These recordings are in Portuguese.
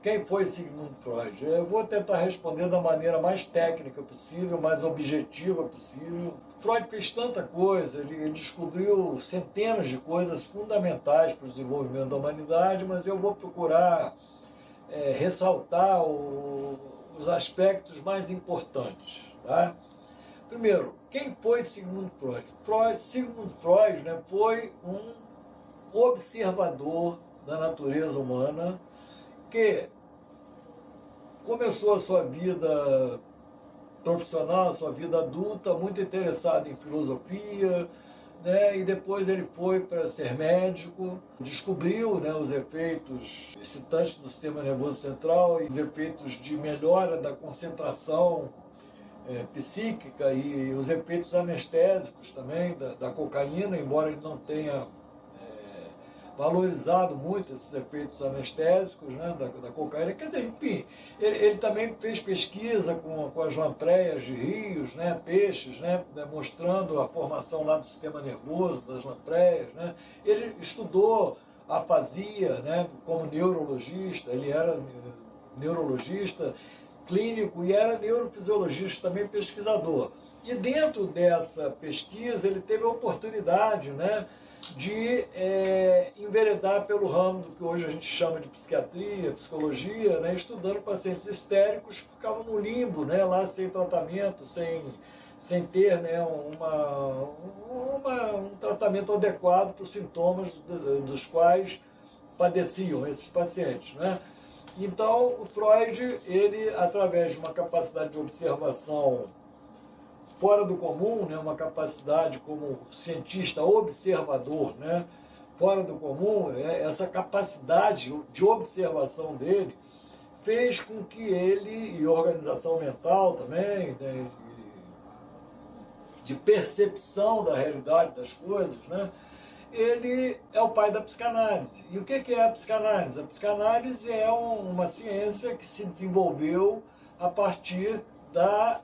Quem foi Sigmund Freud? Eu vou tentar responder da maneira mais técnica possível, mais objetiva possível. Freud fez tanta coisa, ele descobriu centenas de coisas fundamentais para o desenvolvimento da humanidade, mas eu vou procurar ressaltar os aspectos mais importantes. Tá? Primeiro, quem foi Sigmund Freud? Sigmund Freud, né, foi um observador da natureza humana que começou a sua vida profissional, a sua vida adulta, muito interessado em filosofia, né? E depois ele foi para ser médico, descobriu, né, os efeitos excitantes do sistema nervoso central e os efeitos de melhora da concentração psíquica e os efeitos anestésicos também da cocaína, embora ele não tenha valorizado muito esses efeitos anestésicos, né, da cocaína. Quer dizer, enfim, ele também fez pesquisa com as lampreias de rios, né, peixes, né, mostrando a formação lá do sistema nervoso das lampreias. Né. Ele estudou afasia, né, como neurologista, ele era neurologista clínico e era neurofisiologista, também pesquisador. E dentro dessa pesquisa ele teve a oportunidade, né, de enveredar pelo ramo do que hoje a gente chama de psiquiatria, psicologia, né, estudando pacientes histéricos que ficavam no limbo, né, lá sem tratamento, sem ter, né, um tratamento adequado para os sintomas dos quais padeciam esses pacientes. Né. Então, o Freud, ele, através de uma capacidade de observação fora do comum, né, uma capacidade como cientista observador, né, fora do comum, essa capacidade de observação dele fez com que ele, e organização mental também, né, de percepção da realidade das coisas, né, ele é o pai da psicanálise. E o que é a psicanálise? A psicanálise é uma ciência que se desenvolveu a partir da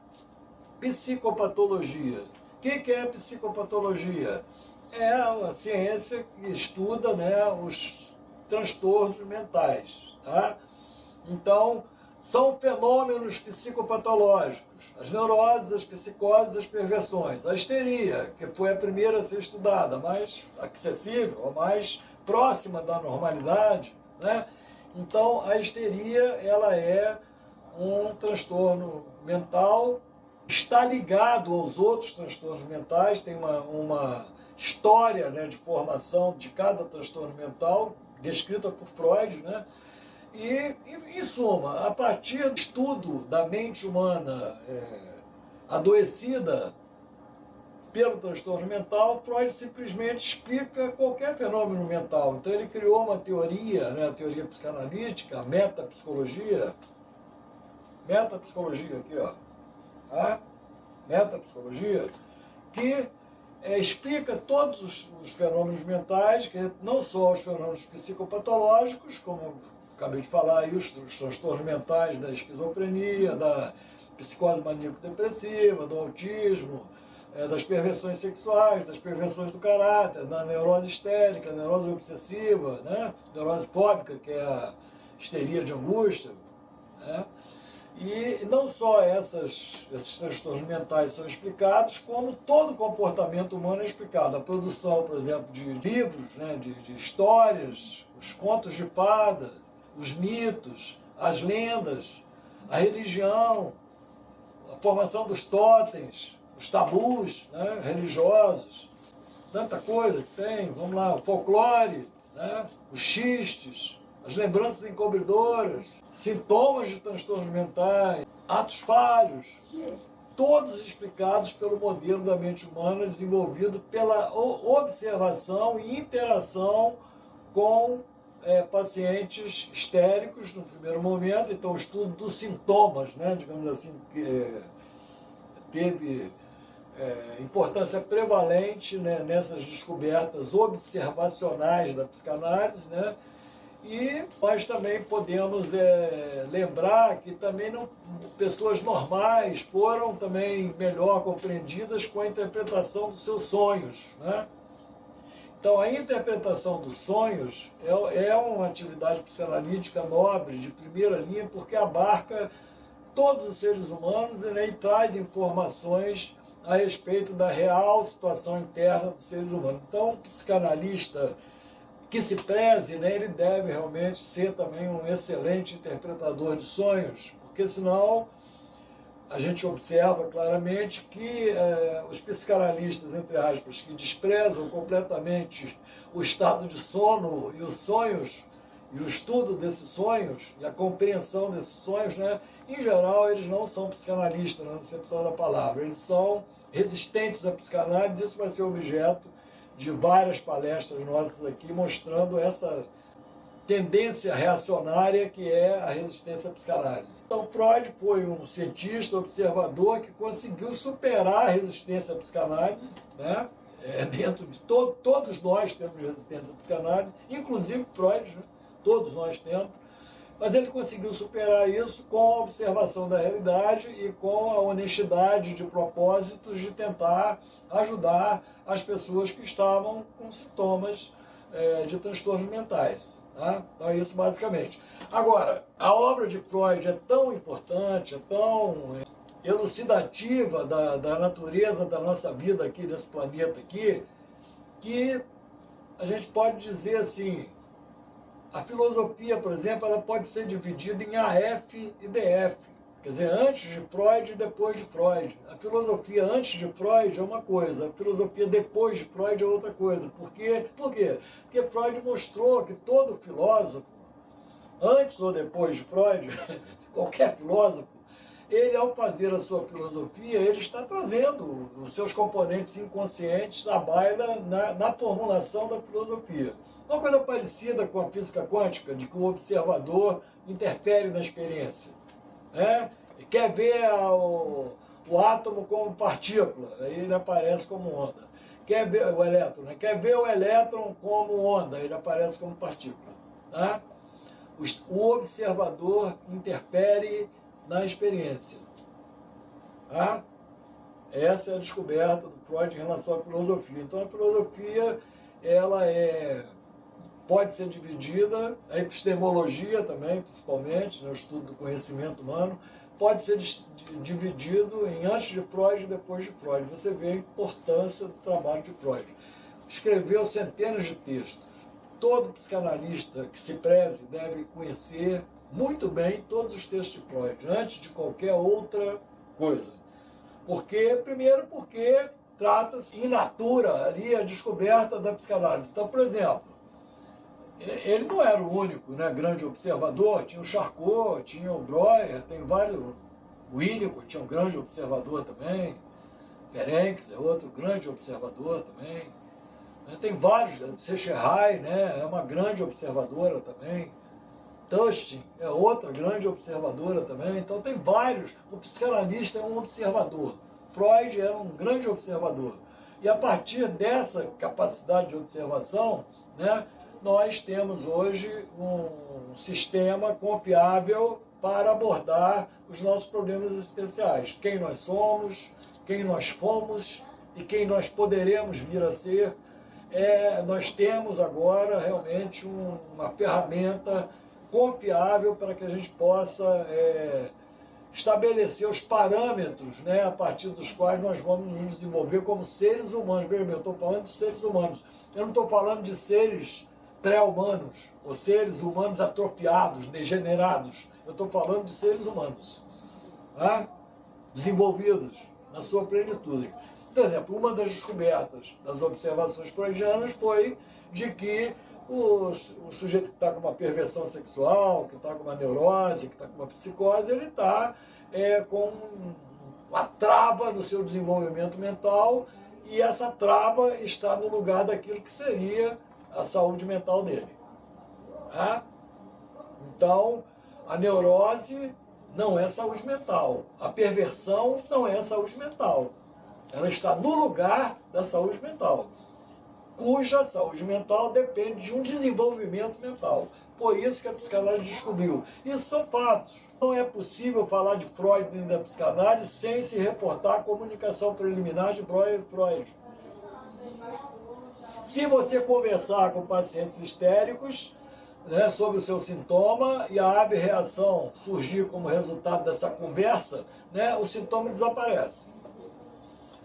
psicopatologia. O que é a psicopatologia? É uma ciência que estuda, né, os transtornos mentais. Tá? Então, são fenômenos psicopatológicos. As neuroses, as psicoses, as perversões. A histeria, que foi a primeira a ser estudada, mais acessível, a mais próxima da normalidade. Né? Então, a histeria, ela é um transtorno mental, está ligado aos outros transtornos mentais, tem uma história, né, de formação de cada transtorno mental, descrita por Freud, né? E, em suma, a partir do estudo da mente humana adoecida pelo transtorno mental, Freud simplesmente explica qualquer fenômeno mental. Então ele criou uma teoria, né, a teoria psicanalítica, a metapsicologia aqui, ó, a metapsicologia, que explica todos os fenômenos mentais, que não só os fenômenos psicopatológicos, como acabei de falar aí, os transtornos mentais da esquizofrenia, da psicose maníaco-depressiva, do autismo, das perversões sexuais, das perversões do caráter, da neurose histérica, neurose obsessiva, né? Neurose fóbica, que é a histeria de angústia. Né? E não só esses transtornos mentais são explicados, como todo o comportamento humano é explicado. A produção, por exemplo, de livros, né, de histórias, os contos de fada, os mitos, as lendas, a religião, a formação dos totens, os tabus, né, religiosos, tanta coisa que tem, vamos lá, o folclore, né, os xistes, as lembranças encobridoras, sintomas de transtornos mentais, atos falhos, todos explicados pelo modelo da mente humana desenvolvido pela observação e interação com pacientes histéricos no primeiro momento. Então, o estudo dos sintomas, né, digamos assim, que teve importância prevalente, né, nessas descobertas observacionais da psicanálise, né? E nós também podemos lembrar que também pessoas normais foram também melhor compreendidas com a interpretação dos seus sonhos. Né? Então, a interpretação dos sonhos é uma atividade psicanalítica nobre, de primeira linha, porque abarca todos os seres humanos, né, e traz informações a respeito da real situação interna dos seres humanos. Então, um psicanalista que se preze, né, ele deve realmente ser também um excelente interpretador de sonhos, porque senão a gente observa claramente que os psicanalistas, entre aspas, que desprezam completamente o estado de sono e os sonhos, e o estudo desses sonhos, e a compreensão desses sonhos, né, em geral, eles não são psicanalistas, na acepção da palavra, eles são resistentes à psicanálise. Isso vai ser objeto de várias palestras nossas aqui, mostrando essa tendência reacionária que é a resistência à psicanálise. Então, Freud foi um cientista, observador, que conseguiu superar a resistência à psicanálise, né? Dentro de todos nós temos resistência à psicanálise, inclusive Freud, né? Todos nós temos, mas ele conseguiu superar isso com a observação da realidade e com a honestidade de propósitos de tentar ajudar as pessoas que estavam com sintomas de transtornos mentais. Tá? Então é isso basicamente. Agora, a obra de Freud é tão importante, é tão elucidativa da natureza da nossa vida aqui, desse planeta aqui, que a gente pode dizer assim, a filosofia, por exemplo, ela pode ser dividida em AF e DF. Quer dizer, antes de Freud e depois de Freud. A filosofia antes de Freud é uma coisa, a filosofia depois de Freud é outra coisa. Por quê? Porque Freud mostrou que todo filósofo, antes ou depois de Freud, qualquer filósofo, ele, ao fazer a sua filosofia, ele está trazendo os seus componentes inconscientes à baila na formulação da filosofia. Uma coisa parecida com a física quântica, de que o observador interfere na experiência. Né? Quer ver o átomo como partícula, aí ele aparece como onda. Quer ver o elétron, né? Quer ver o elétron como onda, ele aparece como partícula. Tá? O observador interfere na experiência. Tá? Essa é a descoberta do Freud em relação à filosofia. Então a filosofia ela pode ser dividida, a epistemologia também, principalmente, no estudo do conhecimento humano, pode ser dividido em antes de Freud e depois de Freud. Você vê a importância do trabalho de Freud. Escreveu centenas de textos. Todo psicanalista que se preze deve conhecer muito bem todos os textos de Freud, antes de qualquer outra coisa. Primeiro porque trata-se in natura ali a descoberta da psicanálise. Então, por exemplo, ele não era o único, né, grande observador, tinha o Charcot, tinha o Breuer, tem vários, o Winnicott tinha um grande observador também, Ferenc é outro grande observador também, tem vários, Secheray, né, é uma grande observadora também, Tustin é outra grande observadora também, então tem vários, o psicanalista é um observador, Freud era um grande observador, e a partir dessa capacidade de observação, né, nós temos hoje um sistema confiável para abordar os nossos problemas existenciais. Quem nós somos, quem nós fomos e quem nós poderemos vir a ser. Nós temos agora realmente uma ferramenta confiável para que a gente possa estabelecer os parâmetros, né, a partir dos quais nós vamos nos desenvolver como seres humanos. Veja bem, eu estou falando de seres humanos. Eu não estou falando de seres pré-humanos, ou seres humanos atrofiados, degenerados. Eu estou falando de seres humanos, tá? Desenvolvidos na sua plenitude. Por exemplo, uma das descobertas das observações freudianas foi de que o sujeito que está com uma perversão sexual, que está com uma neurose, que está com uma psicose, ele está com uma trava no seu desenvolvimento mental, e essa trava está no lugar daquilo que seria a saúde mental dele. Tá? Então, a neurose não é saúde mental. A perversão não é saúde mental. Ela está no lugar da saúde mental, cuja saúde mental depende de um desenvolvimento mental. Foi isso que a psicanálise descobriu. Isso são fatos. Não é possível falar de Freud e da psicanálise sem se reportar a comunicação preliminar de Breuer e Freud. Se você conversar com pacientes histéricos, né, sobre o seu sintoma e a abreação surgir como resultado dessa conversa, né, o sintoma desaparece.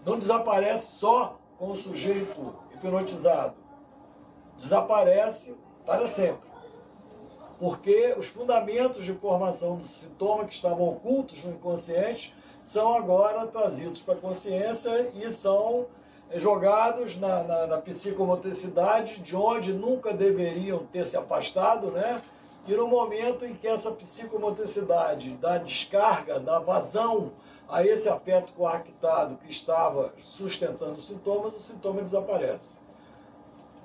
Não desaparece só com o sujeito hipnotizado. Desaparece para sempre. Porque os fundamentos de formação do sintoma que estavam ocultos no inconsciente são agora trazidos para a consciência e são jogados na psicomotricidade, de onde nunca deveriam ter se afastado, né? E no momento em que essa psicomotricidade dá descarga, dá vazão a esse afeto coarctado que estava sustentando os sintomas, o sintoma desaparece.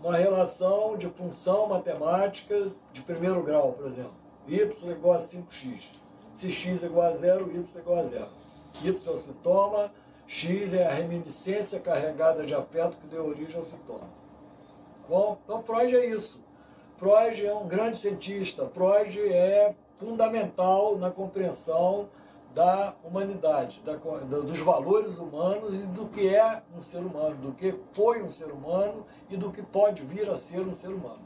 Uma relação de função matemática de primeiro grau, por exemplo. Y igual a 5x. Se x é igual a 0, y é igual a 0. Y é o sintoma, x é a reminiscência carregada de afeto que deu origem ao sintoma. Bom, então Freud é isso. Freud é um grande cientista. Freud é fundamental na compreensão da humanidade, dos valores humanos e do que é um ser humano, do que foi um ser humano e do que pode vir a ser um ser humano.